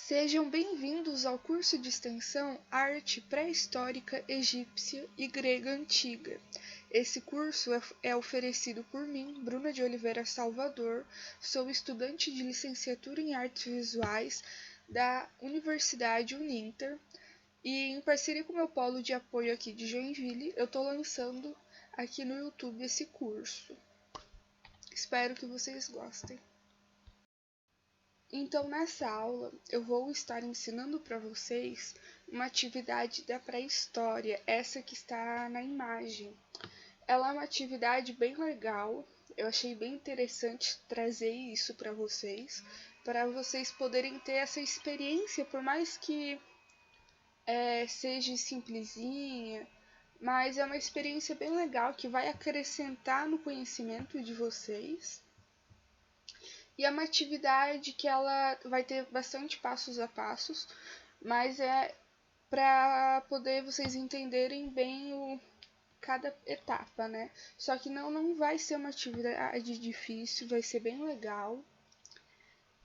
Sejam bem-vindos ao curso de extensão Arte Pré-Histórica Egípcia e Grega Antiga. Esse curso é oferecido por mim, Bruna de Oliveira Salvador, sou estudante de licenciatura em Artes Visuais da Universidade Uninter e, em parceria com o meu polo de apoio aqui de Joinville, eu estou lançando aqui no YouTube esse curso. Espero que vocês gostem. Então, nessa aula, eu vou estar ensinando para vocês uma atividade da pré-história, essa que está na imagem. Ela é uma atividade bem legal, eu achei bem interessante trazer isso para vocês poderem ter essa experiência, por mais que seja simplesinha, mas é uma experiência bem legal que vai acrescentar no conhecimento de vocês. E é uma atividade que ela vai ter bastante passos a passos, mas é para poder vocês entenderem bem cada etapa, né? Só que não vai ser uma atividade difícil, vai ser bem legal.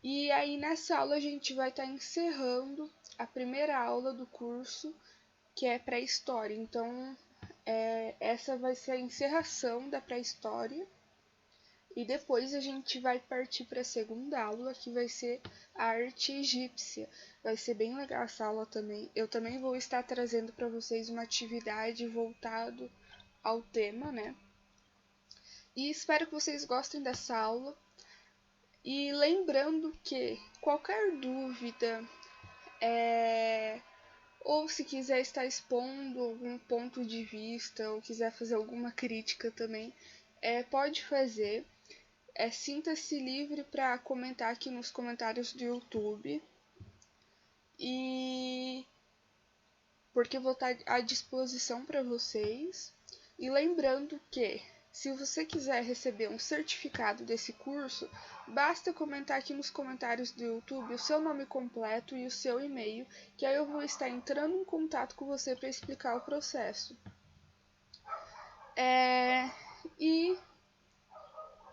E aí nessa aula a gente vai estar encerrando a primeira aula do curso, que é pré-história. Então, essa vai ser a encerração da pré-história. E depois a gente vai partir para a segunda aula, que vai ser a arte egípcia. Vai ser bem legal essa aula também. Eu também vou estar trazendo para vocês uma atividade voltada ao tema, né? E espero que vocês gostem dessa aula. E lembrando que qualquer dúvida, ou se quiser estar expondo algum ponto de vista, ou quiser fazer alguma crítica também, pode fazer. Sinta-se livre para comentar aqui nos comentários do YouTube. E porque eu vou estar à disposição para vocês. E lembrando que, se você quiser receber um certificado desse curso, basta comentar aqui nos comentários do YouTube o seu nome completo e o seu e-mail, que aí eu vou estar entrando em contato com você para explicar o processo. E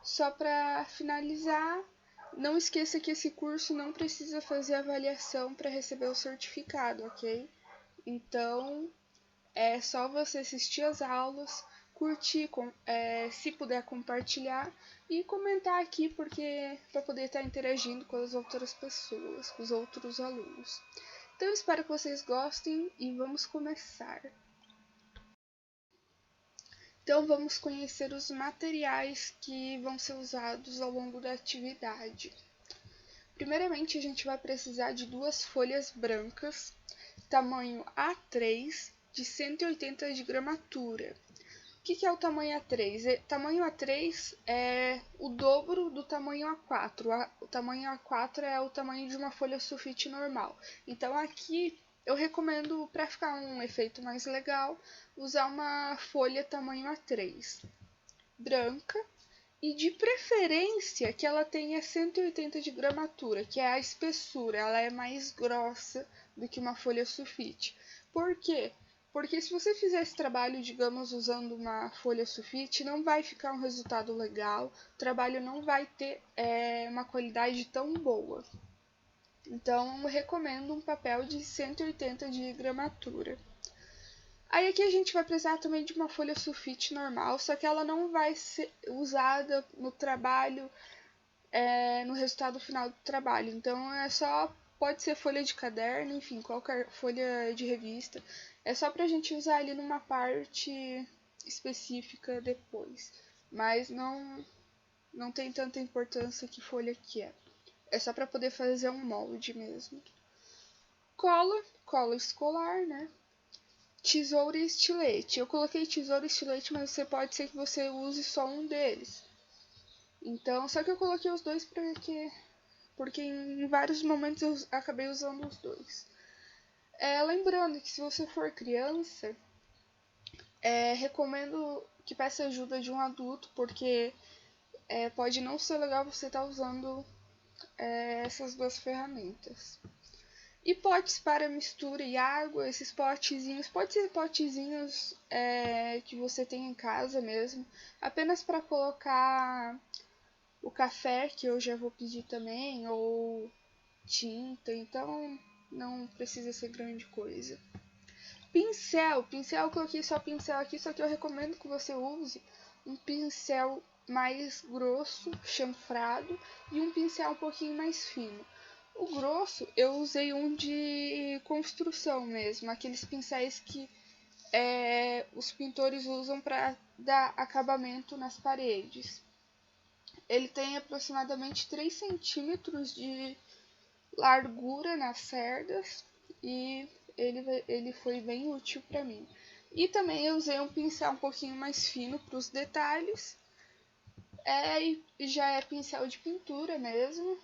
só para finalizar, não esqueça que esse curso não precisa fazer avaliação para receber o certificado, ok? Então, é só você assistir as aulas, curtir, se puder compartilhar e comentar aqui para poder estar interagindo com as outras pessoas, com os outros alunos. Então, espero que vocês gostem e vamos começar. Então, vamos conhecer os materiais que vão ser usados ao longo da atividade. Primeiramente, a gente vai precisar de 2 folhas brancas, tamanho A3, de 180 de gramatura. O que é o tamanho A3? Tamanho A3 é o dobro do tamanho A4. O tamanho A4 é o tamanho de uma folha sulfite normal. Então, aqui eu recomendo, para ficar um efeito mais legal, usar uma folha tamanho A3, branca, e de preferência que ela tenha 180 de gramatura, que é a espessura, ela é mais grossa do que uma folha sulfite. Por quê? Porque se você fizer esse trabalho, digamos, usando uma folha sulfite, não vai ficar um resultado legal, o trabalho não vai ter uma qualidade tão boa. Então, eu recomendo um papel de 180 de gramatura. Aí aqui a gente vai precisar também de uma folha sulfite normal, só que ela não vai ser usada no trabalho, no resultado final do trabalho. Então pode ser folha de caderno, enfim, qualquer folha de revista. É só pra gente usar ali numa parte específica depois. Mas não tem tanta importância que folha que é. É só pra poder fazer um molde mesmo. Cola escolar, né? Tesoura e estilete. Eu coloquei tesoura e estilete, mas pode ser que você use só um deles. Então, só que eu coloquei os dois porque em vários momentos eu acabei usando os dois. Lembrando que se você for criança, recomendo que peça ajuda de um adulto, porque pode não ser legal você estar usando essas 2 ferramentas. E potes para mistura e água, esses potezinhos, pode ser potezinhos que você tem em casa mesmo, apenas para colocar o café, que eu já vou pedir também, ou tinta, então não precisa ser grande coisa. Pincel, eu coloquei só pincel aqui, só que eu recomendo que você use um pincel mais grosso, chanfrado, e um pincel um pouquinho mais fino. O grosso eu usei um de construção mesmo, aqueles pincéis que os pintores usam para dar acabamento nas paredes. Ele tem aproximadamente 3 centímetros de largura nas cerdas e ele foi bem útil para mim. E também eu usei um pincel um pouquinho mais fino para os detalhes. Já é pincel de pintura mesmo.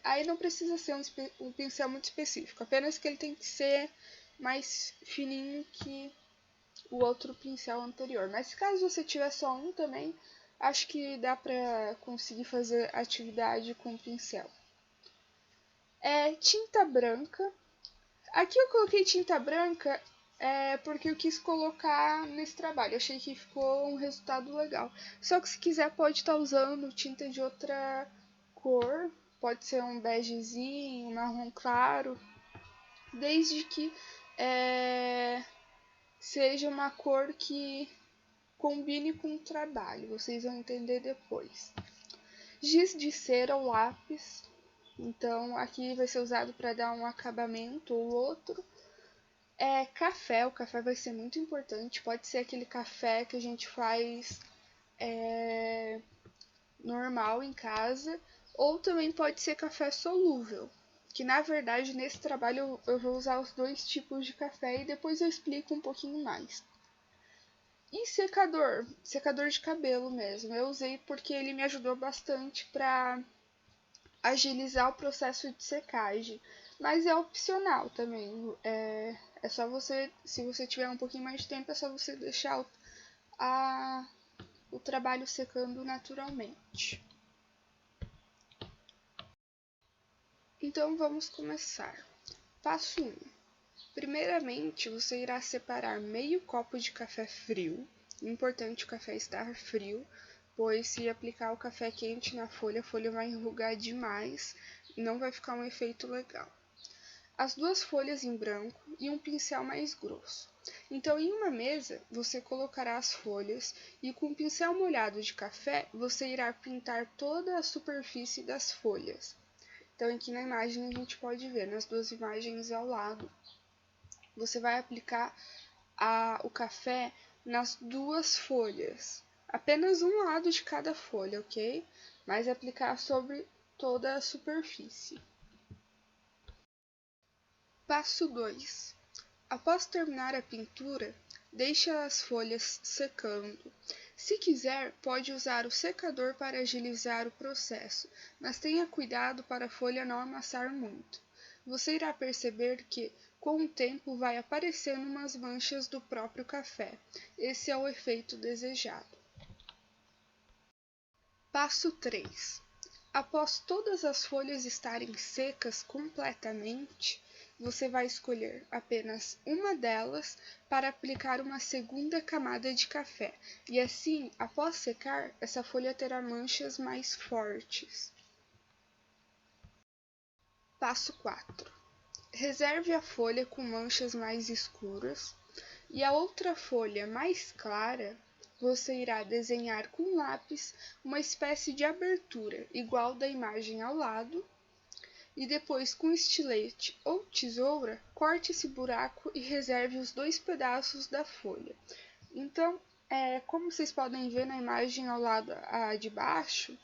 Aí não precisa ser um pincel muito específico, apenas que ele tem que ser mais fininho que o outro pincel anterior. Mas caso você tiver só um também, acho que dá para conseguir fazer atividade com pincel. Tinta branca. Aqui eu coloquei tinta branca porque eu quis colocar nesse trabalho. Achei que ficou um resultado legal. Só que se quiser pode estar usando tinta de outra cor. Pode ser um begezinho, um marrom claro. Desde que seja uma cor que combine com o trabalho. Vocês vão entender depois. Giz de cera ou lápis. Então, aqui vai ser usado para dar um acabamento ou outro. Café, o café vai ser muito importante. Pode ser aquele café que a gente faz normal em casa, ou também pode ser café solúvel. Que na verdade nesse trabalho eu vou usar os dois tipos de café e depois eu explico um pouquinho mais. E secador de cabelo mesmo. Eu usei porque ele me ajudou bastante para agilizar o processo de secagem, mas é opcional também. É só você, se você tiver um pouquinho mais de tempo, é só você deixar o trabalho secando naturalmente. Então vamos começar. Passo 1. Primeiramente, você irá separar meio copo de café frio. Importante o café estar frio, pois se aplicar o café quente na folha, a folha vai enrugar demais e não vai ficar um efeito legal. As 2 folhas em branco e um pincel mais grosso. Então, em uma mesa, você colocará as folhas e com o pincel molhado de café, você irá pintar toda a superfície das folhas. Então, aqui na imagem a gente pode ver, nas 2 imagens ao lado, você vai aplicar o café nas 2 folhas. Apenas um lado de cada folha, ok? Mas aplicar sobre toda a superfície. Passo 2. Após terminar a pintura, deixe as folhas secando. Se quiser, pode usar o secador para agilizar o processo, mas tenha cuidado para a folha não amassar muito. Você irá perceber que, com o tempo, vai aparecendo umas manchas do próprio café. Esse é o efeito desejado. Passo 3. Após todas as folhas estarem secas completamente, você vai escolher apenas uma delas para aplicar uma segunda camada de café, e assim, após secar, essa folha terá manchas mais fortes. Passo 4. Reserve a folha com manchas mais escuras e a outra folha mais clara você irá desenhar com lápis uma espécie de abertura igual da imagem ao lado e depois com estilete ou tesoura corte esse buraco e reserve os 2 pedaços da folha. Então, como vocês podem ver na imagem ao lado de baixo,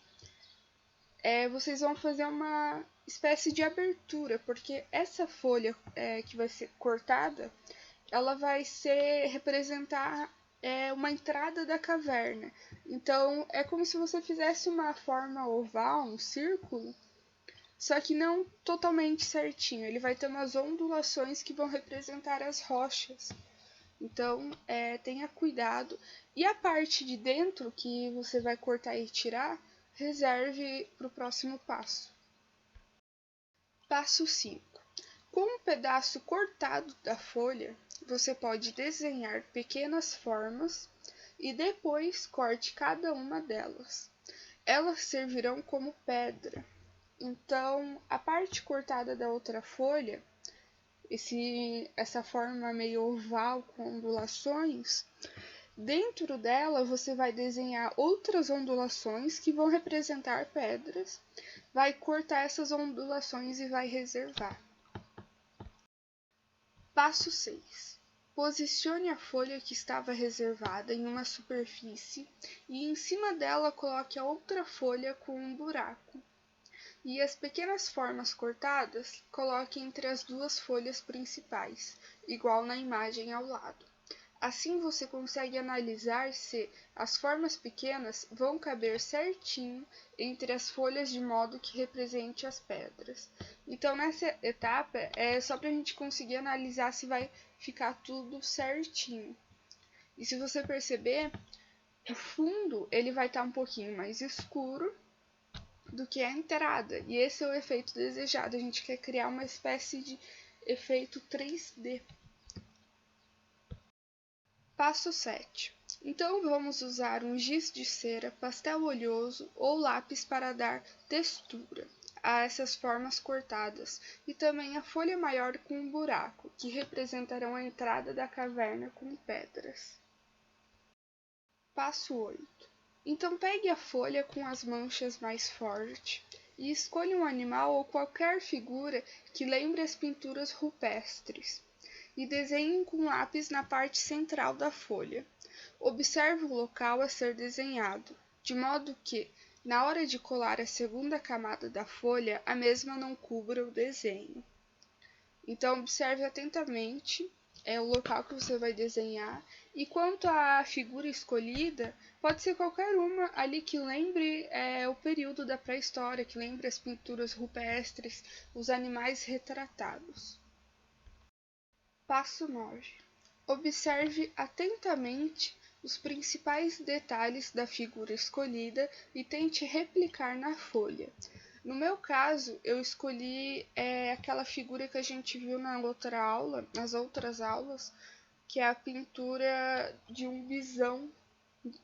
vocês vão fazer uma espécie de abertura, porque essa folha que vai ser cortada, ela vai representar uma entrada da caverna. Então, é como se você fizesse uma forma oval, um círculo, só que não totalmente certinho. Ele vai ter umas ondulações que vão representar as rochas. Então, tenha cuidado. E a parte de dentro que você vai cortar e tirar, reserve para o próximo passo. Passo 5. Com um pedaço cortado da folha, você pode desenhar pequenas formas e depois corte cada uma delas. Elas servirão como pedra. Então, a parte cortada da outra folha, essa forma meio oval com ondulações, dentro dela você vai desenhar outras ondulações que vão representar pedras, vai cortar essas ondulações e vai reservar. Passo 6. Posicione a folha que estava reservada em uma superfície e em cima dela coloque a outra folha com um buraco. E as pequenas formas cortadas coloque entre as duas folhas principais, igual na imagem ao lado. Assim você consegue analisar se as formas pequenas vão caber certinho entre as folhas de modo que represente as pedras. Então nessa etapa é só para a gente conseguir analisar se vai ficar tudo certinho. E se você perceber, o fundo ele vai estar um pouquinho mais escuro do que a entrada. E esse é o efeito desejado. A gente quer criar uma espécie de efeito 3D. Passo 7. Então vamos usar um giz de cera, pastel oleoso ou lápis para dar textura a essas formas cortadas e também a folha maior com um buraco, que representarão a entrada da caverna com pedras. Passo 8. Então pegue a folha com as manchas mais fortes e escolha um animal ou qualquer figura que lembre as pinturas rupestres e desenhe com lápis na parte central da folha. Observe o local a ser desenhado, de modo que, na hora de colar a segunda camada da folha, a mesma não cubra o desenho. Então, observe atentamente o local que você vai desenhar. E quanto à figura escolhida, pode ser qualquer uma ali que lembre o período da pré-história, que lembre as pinturas rupestres, os animais retratados. Passo 9. Observe atentamente os principais detalhes da figura escolhida e tente replicar na folha. No meu caso, eu escolhi aquela figura que a gente viu nas outras aulas, que é a pintura de um bisão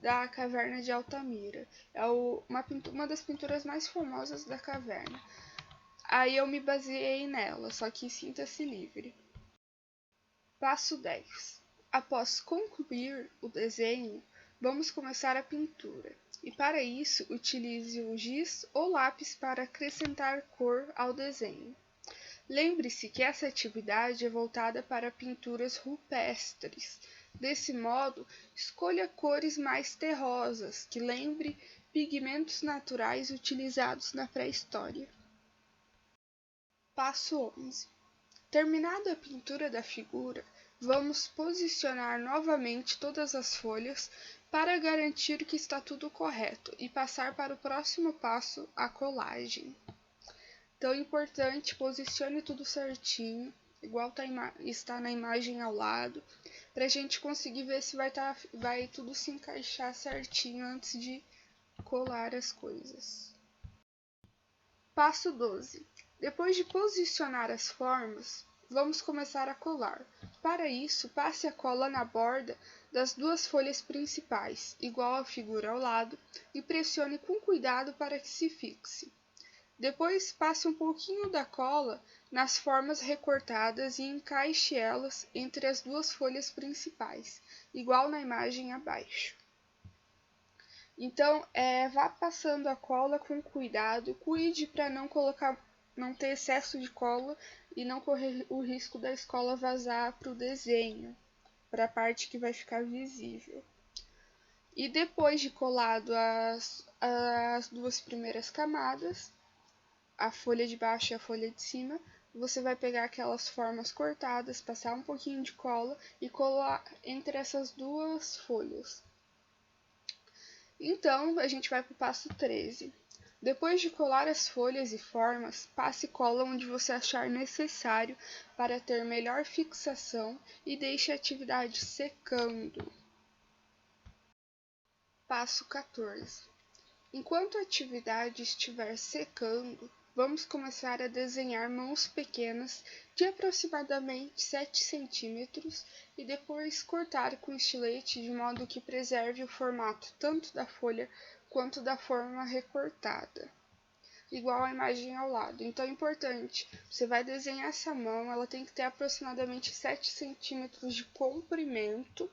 da caverna de Altamira. É uma das pinturas mais famosas da caverna. Aí eu me baseei nela, só que sinta-se livre. Passo 10. Após concluir o desenho, vamos começar a pintura. E para isso, utilize o giz ou lápis para acrescentar cor ao desenho. Lembre-se que essa atividade é voltada para pinturas rupestres. Desse modo, escolha cores mais terrosas, que lembrem pigmentos naturais utilizados na pré-história. Passo 11. Terminada a pintura da figura, vamos posicionar novamente todas as folhas para garantir que está tudo correto e passar para o próximo passo, a colagem. Então é importante, posicione tudo certinho, igual está na imagem ao lado, para a gente conseguir ver se vai tudo se encaixar certinho antes de colar as coisas. Passo 12. Depois de posicionar as formas, vamos começar a colar. Para isso, passe a cola na borda das duas folhas principais, igual à figura ao lado, e pressione com cuidado para que se fixe. Depois, passe um pouquinho da cola nas formas recortadas e encaixe elas entre as duas folhas principais, igual na imagem abaixo. Então, vá passando a cola com cuidado, cuide para não ter excesso de cola e não correr o risco da escola vazar para o desenho, para a parte que vai ficar visível. E depois de colado as duas primeiras camadas, a folha de baixo e a folha de cima, você vai pegar aquelas formas cortadas, passar um pouquinho de cola e colar entre essas duas folhas. Então, a gente vai para o passo 13. Depois de colar as folhas e formas, passe cola onde você achar necessário para ter melhor fixação e deixe a atividade secando. Passo 14. Enquanto a atividade estiver secando, vamos começar a desenhar mãos pequenas de aproximadamente 7 cm e depois cortar com estilete de modo que preserve o formato tanto da folha quanto da forma recortada. igual a imagem ao lado. Então é importante, você vai desenhar essa mão, ela tem que ter aproximadamente 7 centímetros de comprimento.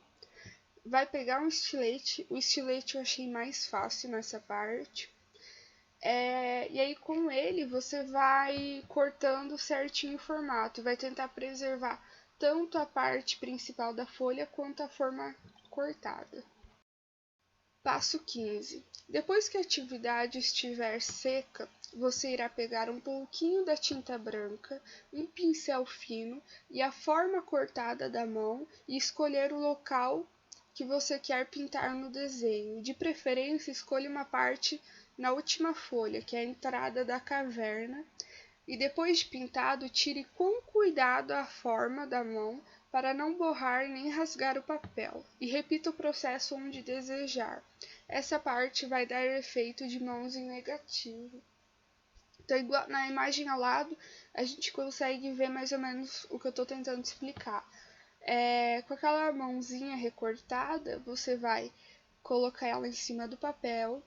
Vai pegar um estilete, o estilete eu achei mais fácil nessa parte. E aí com ele você vai cortando certinho o formato, vai tentar preservar tanto a parte principal da folha quanto a forma cortada. Passo 15. Depois que a atividade estiver seca, você irá pegar um pouquinho da tinta branca, um pincel fino e a forma cortada da mão e escolher o local que você quer pintar no desenho. De preferência, escolha uma parte na última folha, que é a entrada da caverna, e depois de pintado, tire com cuidado a forma da mão para não borrar nem rasgar o papel, e repita o processo onde desejar. Essa parte vai dar efeito de mãos em negativo. Então, igual na imagem ao lado, a gente consegue ver mais ou menos o que eu estou tentando explicar. Com aquela mãozinha recortada, você vai colocar ela em cima do papel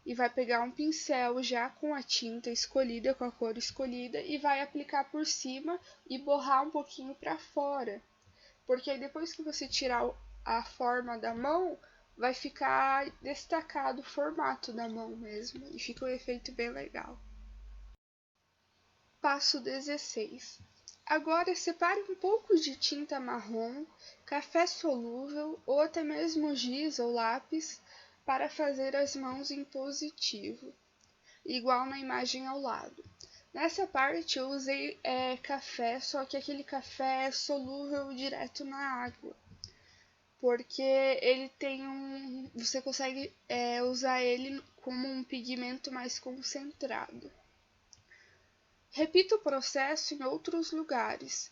e vai pegar um pincel já com a tinta escolhida, com a cor escolhida, e vai aplicar por cima e borrar um pouquinho para fora. Porque aí depois que você tirar a forma da mão, vai ficar destacado o formato da mão mesmo, e fica um efeito bem legal. Passo 16. Agora separe um pouco de tinta marrom, café solúvel ou até mesmo giz ou lápis para fazer as mãos em positivo, igual na imagem ao lado. Nessa parte eu usei café, só que aquele café é solúvel direto na água, porque ele tem você consegue usar ele como um pigmento mais concentrado. Repita o processo em outros lugares.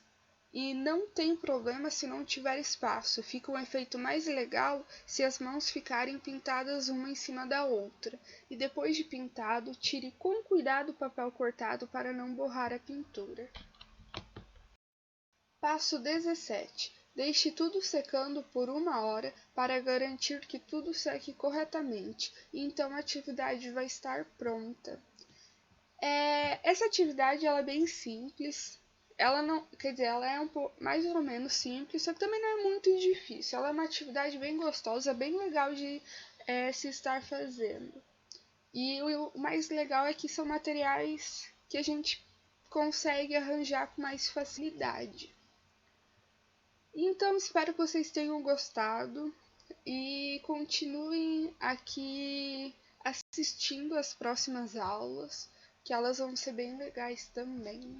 E não tem problema se não tiver espaço, fica um efeito mais legal se as mãos ficarem pintadas uma em cima da outra. E depois de pintado, tire com cuidado o papel cortado para não borrar a pintura. Passo 17. Deixe tudo secando por 1 hora para garantir que tudo seque corretamente, e então a atividade vai estar pronta. Essa atividade ela é bem simples. Ela não, quer dizer, ela é um pouco mais ou menos simples, só que também não é muito difícil. Ela é uma atividade bem gostosa, bem legal de se estar fazendo. E o mais legal é que são materiais que a gente consegue arranjar com mais facilidade. Então, espero que vocês tenham gostado e continuem aqui assistindo as próximas aulas, que elas vão ser bem legais também.